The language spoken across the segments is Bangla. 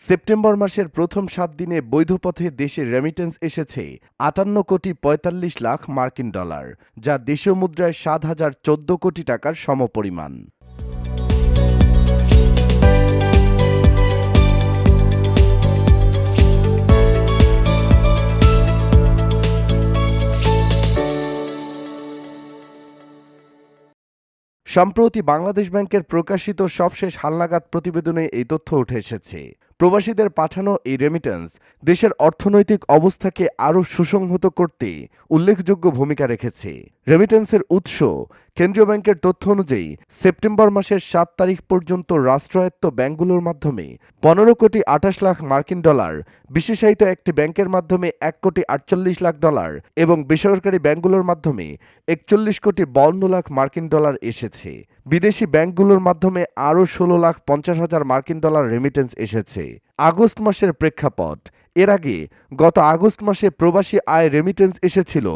সেপ্টেম্বর মাসের প্রথম ৭ দিনে বৈধ পথে দেশে রেমিটেন্স এসেছে ৫৮,৪৫,০০,০০০ মার্কিন ডলার, যা দেশীয় মুদ্রায় ৭,০১৪ কোটি টাকার সমপরিমাণ। সম্প্রতি বাংলাদেশ ব্যাংকের প্রকাশিত সবশেষ হালনাগাদ প্রতিবেদনে এই তথ্য উঠে এসেছে। প্রবাসীদের পাঠানো এই রেমিটেন্স দেশের অর্থনৈতিক অবস্থাকে আরও সুসংহত করতে উল্লেখযোগ্য ভূমিকা রেখেছে। রেমিটেন্সের উৎস কেন্দ্রীয় ব্যাংকের তথ্য অনুযায়ী সেপ্টেম্বর মাসের ৭ তারিখ পর্যন্ত রাষ্ট্রায়ত্ত ব্যাংকগুলোর মাধ্যমে ১৫,২৮,০০,০০০ মার্কিন ডলার, বিশেষায়িত একটি ব্যাংকের মাধ্যমে ১,৪৮,০০,০০০ ডলার এবং বেসরকারি ব্যাংকগুলোর মাধ্যমে ৪১,৫২,০০,০০০ মার্কিন ডলার এসেছে। বিদেশি ব্যাংকগুলোর মাধ্যমে আরও ১৬,৫০,০০০ মার্কিন ডলার রেমিটেন্স এসেছে। আগস্ট মাসের প্রেক্ষাপট। এর আগে গত আগস্ট মাসে প্রবাসী আয় রেমিটেন্স এসেছিল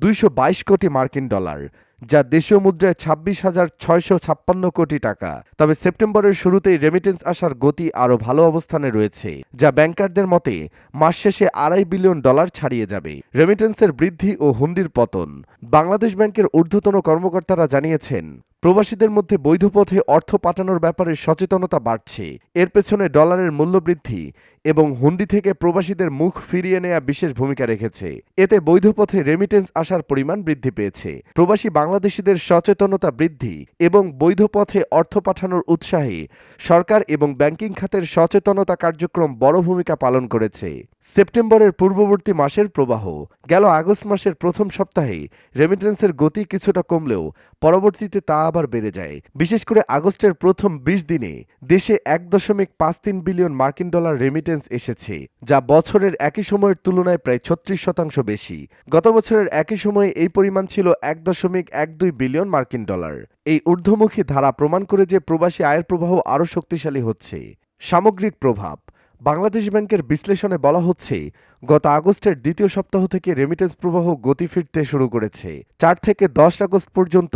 ২২২ কোটি মার্কিন ডলার, যা দেশীয় মুদ্রায় ২৬,৬৫৬ কোটি টাকা। তবে সেপ্টেম্বরের শুরুতেই রেমিটেন্স আসার গতি আরও ভালো অবস্থানে রয়েছে, যা ব্যাংকারদের মতে মাস শেষে $২৫০,০০,০০,০০০ ছাড়িয়ে যাবে। রেমিটেন্সের বৃদ্ধি ও হুন্ডির পতন। বাংলাদেশ ব্যাংকের ঊর্ধ্বতন কর্মকর্তারা জানিয়েছেন, প্রবাসীদের মধ্যে বৈধ পথে অর্থ পাঠানোর ব্যাপারে সচেতনতা বাড়ছে। এর পেছনে ডলারের মূল্যবৃদ্ধি এবং হুন্ডি থেকে প্রবাসীদের মুখ ফিরিয়ে নেওয়া বিশেষ ভূমিকা রেখেছে। এতে বৈধ পথে রেমিটেন্স আসার পরিমাণ বৃদ্ধি পেয়েছে। প্রবাসী বাংলাদেশিদের সচেতনতা বৃদ্ধি এবং বৈধ পথে অর্থ পাঠানোর উৎসাহে সরকার এবং ব্যাংকিং খাতের সচেতনতা কার্যক্রম বড় ভূমিকা পালন করেছে। সেপ্টেম্বরের পূর্ববর্তী মাসের প্রবাহ। গেল আগস্ট মাসের প্রথম সপ্তাহে রেমিটেন্সের গতি কিছুটা কমলেও পরবর্তীতে তা আবার বেড়ে যায়। বিশেষ করে আগস্টের প্রথম ২০ দিনে দেশে ১.৫৩ বিলিয়ন মার্কিন ডলার রেমিটেন্স এসেছে, যা বছরের একই সময়ের তুলনায় প্রায় ৩৬% বেশি। গত বছরের একই সময়ে এই পরিমাণ ছিল ১.১২ বিলিয়ন মার্কিন ডলার। এই ঊর্ধ্বমুখী ধারা প্রমাণ করে যে প্রবাসী আয়ের প্রবাহ আরও শক্তিশালী হচ্ছে। সামগ্রিক প্রভাব। বাংলাদেশ ব্যাংকের বিশ্লেষণে বলা হচ্ছে, গত আগস্টের দ্বিতীয় সপ্তাহ থেকে রেমিটেন্স প্রবাহ গতি ফিরতে শুরু করেছে। ৪ থেকে ১০ আগস্ট পর্যন্ত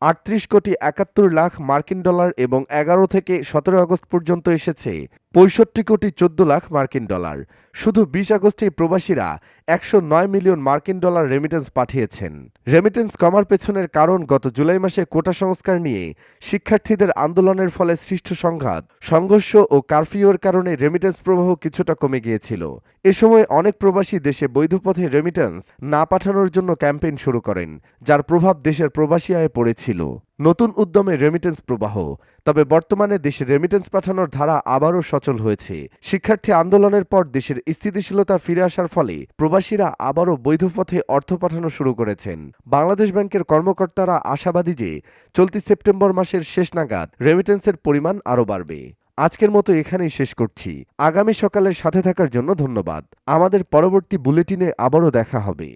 ৩৮,৭১,০০,০০০ মার্কিন ডলার এবং ১১ থেকে ১৭ আগস্ট পর্যন্ত এসেছে ৬৫,১৪,০০,০০০ মার্কিন ডলার। শুধু ২০ আগস্টেই প্রবাসীরা ১০৯ মিলিয়ন মার্কিন ডলার রেমিটেন্স পাঠিয়েছেন। রেমিটেন্স কমার পেছনের কারণ গত জুলাই মাসে কোটা সংস্কার নিয়ে শিক্ষার্থীদের আন্দোলনের ফলে সৃষ্ট সংঘাত, সংঘর্ষ ও কারফিউয়ের কারণে রেমিটেন্স প্রবাহ কিছুটা কমে গিয়েছিল। এ সময় অনেক প্রবাসী দেশে বৈধ পথে রেমিটেন্স না পাঠানোর জন্য ক্যাম্পেইন শুরু করেন, যার প্রভাব দেশের প্রবাসী আয়ে পড়েছিল। নতুন উদ্যমে রেমিটেন্স প্রবাহ। তবে বর্তমানে দেশে রেমিটেন্স পাঠানোর ধারা আবারও সচল হয়েছে। শিক্ষার্থী আন্দোলনের পর দেশের স্থিতিশীলতা ফিরে আসার ফলে প্রবাসীরা আবারও বৈধ পথে অর্থ পাঠানো শুরু করেছেন। বাংলাদেশ ব্যাংকের কর্মকর্তারা আশাবাদী যে চলতি সেপ্টেম্বর মাসের শেষ নাগাদ রেমিটেন্সের পরিমাণ আরও বাড়বে। আজকের মতো এখানেই শেষ করছি। আগামী সকালের সাথে থাকার জন্য ধন্যবাদ। আমাদের পরবর্তী বুলেটিনে আবারও দেখা হবে।